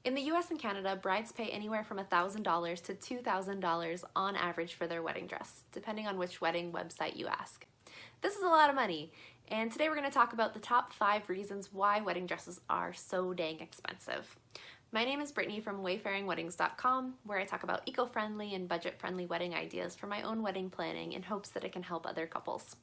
In the US and Canada, brides pay anywhere from $1,000 to $2,000 on average for their wedding dress, depending on which wedding website you ask. This is a lot of money, and today we're going to talk about the top 5 reasons why wedding dresses are so dang expensive. My name is Brittany from wayfaringweddings.com, where I talk about eco-friendly and budget-friendly wedding ideas for my own wedding planning in hopes that it can help other couples.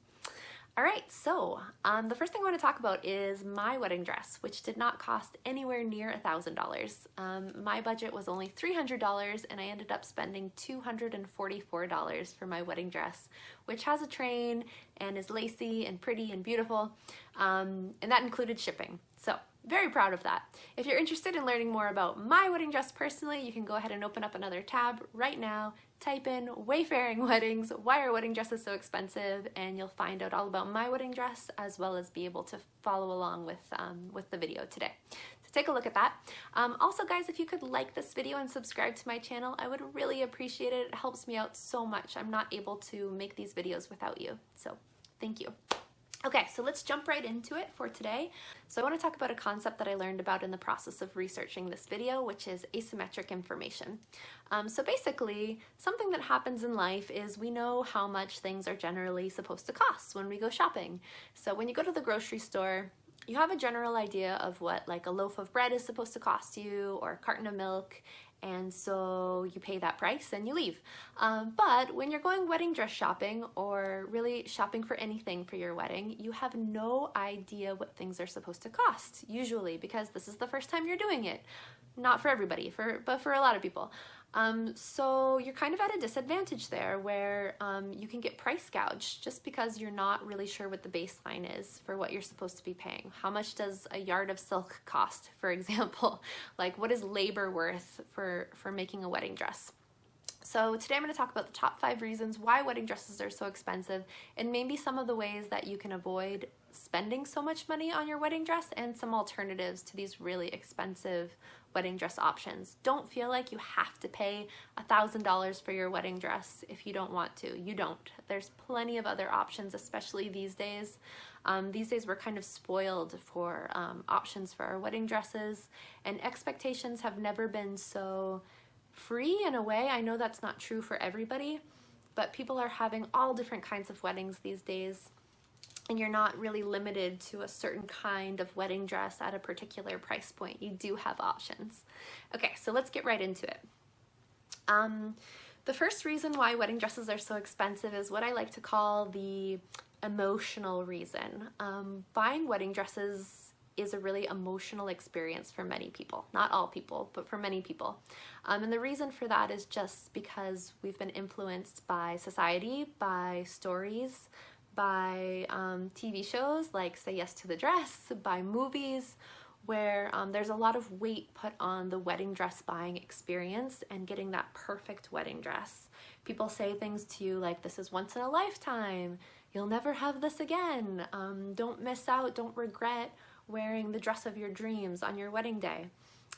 Alright, so the first thing I want to talk about is my wedding dress, which did not cost anywhere near $1,000. My budget was only $300 and I ended up spending $244 for my wedding dress, which has a train and is lacy and pretty and beautiful, and that included shipping. So, very proud of that. If you're interested in learning more about my wedding dress personally, you can go ahead and open up another tab right now, type in Wayfaring Weddings, why are wedding dresses so expensive, and you'll find out all about my wedding dress as well as be able to follow along with the video today. So take a look at that. Also guys, if you could like this video and subscribe to my channel, I would really appreciate it. It helps me out so much. I'm not able to make these videos without you, so thank you. Okay, so let's jump right into it for today. So I want to talk about a concept that I learned about in the process of researching this video, which is asymmetric information. So basically, something that happens in life is we know how much things are generally supposed to cost when we go shopping. So when you go to the grocery store, you have a general idea of what like a loaf of bread is supposed to cost you or a carton of milk, and so you pay that price and you leave. But when you're going wedding dress shopping or really shopping for anything for your wedding, you have no idea what things are supposed to cost, usually because this is the first time you're doing it. Not for everybody, but for a lot of people. So you're kind of at a disadvantage there where you can get price gouged just because you're not really sure what the baseline is for what you're supposed to be paying. How much does a yard of silk cost, for example? Like what is labor worth for making a wedding dress? So today I'm going to talk about the top 5 reasons why wedding dresses are so expensive and maybe some of the ways that you can avoid spending so much money on your wedding dress and some alternatives to these really expensive wedding dress options. Don't feel like you have to pay $1,000 for your wedding dress if you don't want to. You don't. There's plenty of other options, especially these days. These days we're kind of spoiled for options for our wedding dresses, and expectations have never been so free in a way. I know that's not true for everybody, but people are having all different kinds of weddings these days, and you're not really limited to a certain kind of wedding dress at a particular price point. You do have options. Okay, so let's get right into it. The first reason why wedding dresses are so expensive is what I like to call the emotional reason. Buying wedding dresses is a really emotional experience for many people. Not all people, but for many people. And the reason for that is just because we've been influenced by society, by stories, by TV shows like Say Yes to the Dress, by movies, where there's a lot of weight put on the wedding dress buying experience and getting that perfect wedding dress. People say things to you like, this is once in a lifetime, you'll never have this again, don't miss out, don't regret wearing the dress of your dreams on your wedding day.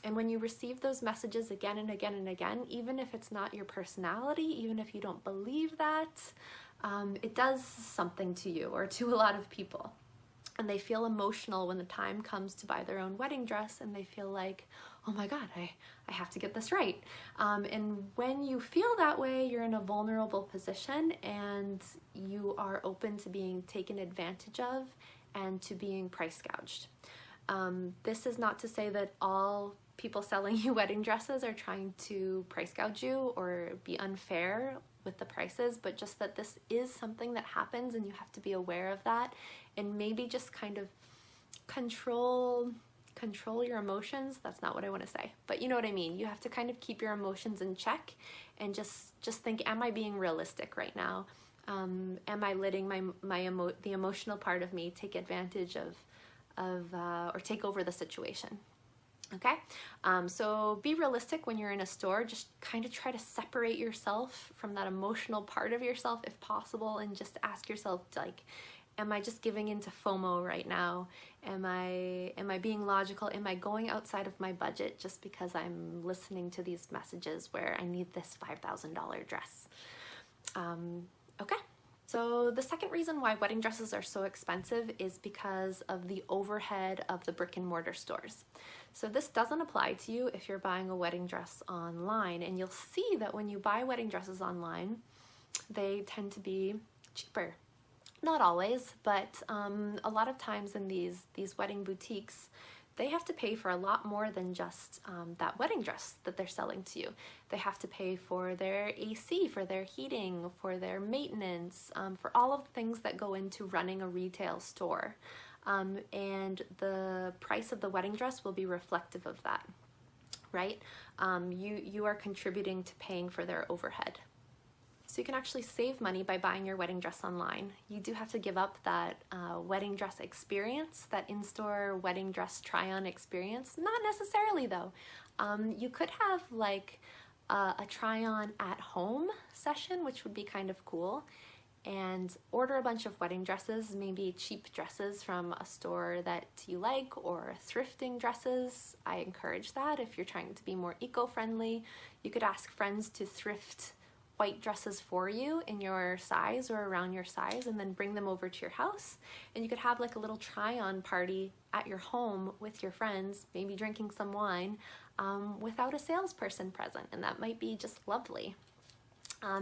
And when you receive those messages again and again and again, even if it's not your personality, even if you don't believe that, it does something to you or to a lot of people. And they feel emotional when the time comes to buy their own wedding dress, and they feel like, oh my God, I have to get this right. And when you feel that way, you're in a vulnerable position and you are open to being taken advantage of and to being price gouged. This is not to say that all people selling you wedding dresses are trying to price gouge you or be unfair with the prices, but just that this is something that happens and you have to be aware of that and maybe just kind of control your emotions. That's not what I want to say, but you know what I mean. You have to kind of keep your emotions in check and just think, am I being realistic right now? Am I letting the emotional part of me take advantage of or take over the situation? Okay, so be realistic when you're in a store. Just kind of try to separate yourself from that emotional part of yourself if possible, and just ask yourself, like, am I just giving into FOMO right now? Am I being logical? Am I going outside of my budget just because I'm listening to these messages where I need this $5,000 dress? Okay. So the second reason why wedding dresses are so expensive is because of the overhead of the brick and mortar stores. So this doesn't apply to you if you're buying a wedding dress online, and you'll see that when you buy wedding dresses online, they tend to be cheaper. Not always, but a lot of times in these wedding boutiques, they have to pay for a lot more than just that wedding dress that they're selling to you. They have to pay for their AC, for their heating, for their maintenance, for all of the things that go into running a retail store. And the price of the wedding dress will be reflective of that, right? You are contributing to paying for their overhead. So you can actually save money by buying your wedding dress online. You do have to give up that wedding dress experience, that in-store wedding dress try-on experience. Not necessarily though. You could have like a try-on at home session, which would be kind of cool, and order a bunch of wedding dresses, maybe cheap dresses from a store that you like, or thrifting dresses. I encourage that if you're trying to be more eco-friendly. You could ask friends to thrift white dresses for you in your size or around your size, and then bring them over to your house, and you could have like a little try-on party at your home with your friends, maybe drinking some wine, without a salesperson present, and that might be just lovely.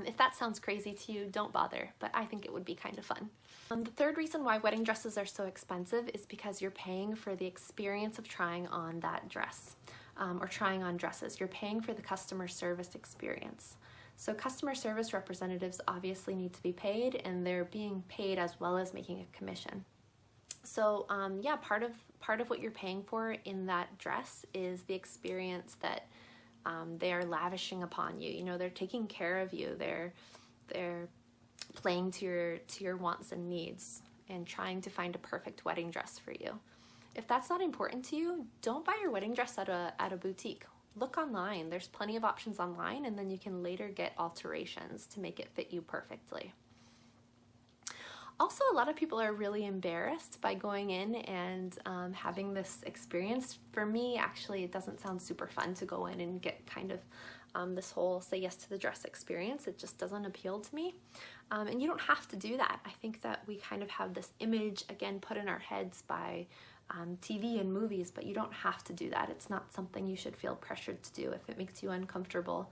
If that sounds crazy to you, don't bother, but I think it would be kind of fun. The third reason why wedding dresses are so expensive is because you're paying for the experience of trying on that dress, or trying on dresses. You're paying for the customer service experience. So customer service representatives obviously need to be paid, and they're being paid as well as making a commission. So yeah, part of what you're paying for in that dress is the experience that they are lavishing upon you. You know, they're taking care of you. They're playing to your wants and needs and trying to find a perfect wedding dress for you. If that's not important to you, don't buy your wedding dress at a boutique. Look online. There's plenty of options online, and then you can later get alterations to make it fit you perfectly. Also, a lot of people are really embarrassed by going in and having this experience. For me, actually, it doesn't sound super fun to go in and get kind of this whole say yes to the dress experience. It just doesn't appeal to me. And you don't have to do that. I think that we kind of have this image, again, put in our heads by TV and movies, but you don't have to do that. It's not something you should feel pressured to do if it makes you uncomfortable.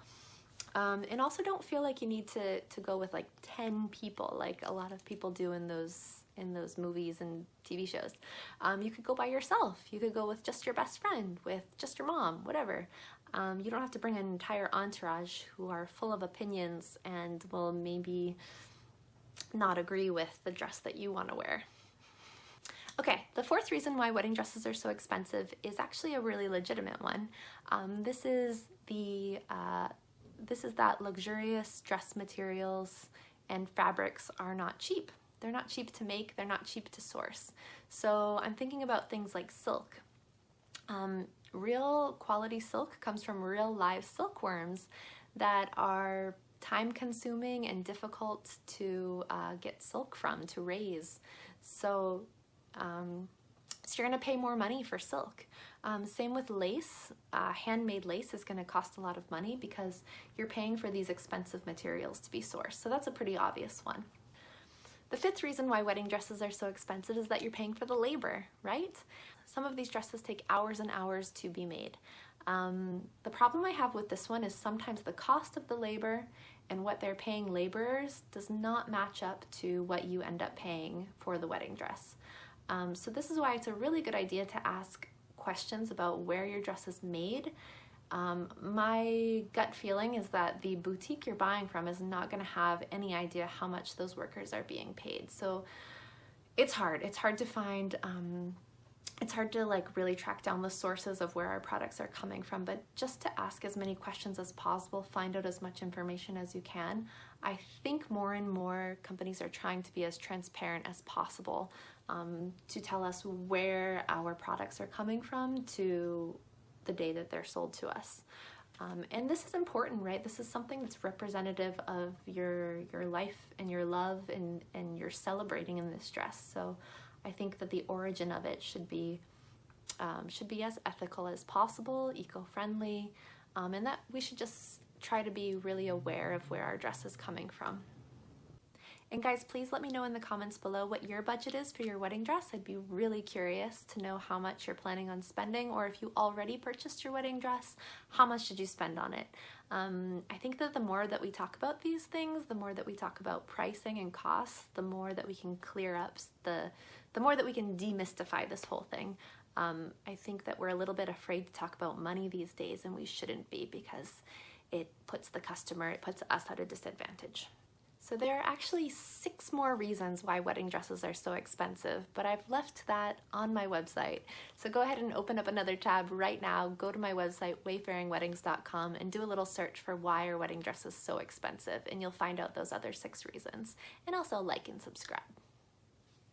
And also don't feel like you need to go with like 10 people like a lot of people do in those movies and TV shows. You could go by yourself. You could go with just your best friend, with just your mom, whatever. You don't have to bring an entire entourage who are full of opinions and will maybe not agree with the dress that you want to wear. Okay, the fourth reason why wedding dresses are so expensive is actually a really legitimate one. This is that luxurious dress materials and fabrics are not cheap. They're not cheap to make, they're not cheap to source. So I'm thinking about things like silk. Real quality silk comes from real live silkworms that are time consuming and difficult to get silk from, to raise. So you're gonna pay more money for silk. Same with lace. Handmade lace is gonna cost a lot of money because you're paying for these expensive materials to be sourced. So that's a pretty obvious one. The fifth reason why wedding dresses are so expensive is that you're paying for the labor, right? Some of these dresses take hours and hours to be made. The problem I have with this one is sometimes the cost of the labor and what they're paying laborers does not match up to what you end up paying for the wedding dress. So this is why it's a really good idea to ask questions about where your dress is made. My gut feeling is that the boutique you're buying from is not going to have any idea how much those workers are being paid. So it's hard. It's hard to find, it's hard to like really track down the sources of where our products are coming from, but just to ask as many questions as possible, find out as much information as you can. I think more and more companies are trying to be as transparent as possible to tell us where our products are coming from to the day that they're sold to us. And this is important, right? This is something that's representative of your life and your love and you're celebrating in this dress. So I think that the origin of it should be as ethical as possible, eco-friendly, and that we should just try to be really aware of where our dress is coming from. And guys, please let me know in the comments below what your budget is for your wedding dress. I'd be really curious to know how much you're planning on spending, or if you already purchased your wedding dress, how much did you spend on it? I think that the more that we talk about these things, the more that we talk about pricing and costs, the more that we can clear up, the more that we can demystify this whole thing. I think that we're a little bit afraid to talk about money these days, and we shouldn't be, because it puts the customer, it puts us at a disadvantage. So there are actually 6 more reasons why wedding dresses are so expensive, but I've left that on my website. So go ahead and open up another tab right now, go to my website, wayfaringweddings.com, and do a little search for why are wedding dresses so expensive, and you'll find out those other 6 reasons. And also like and subscribe.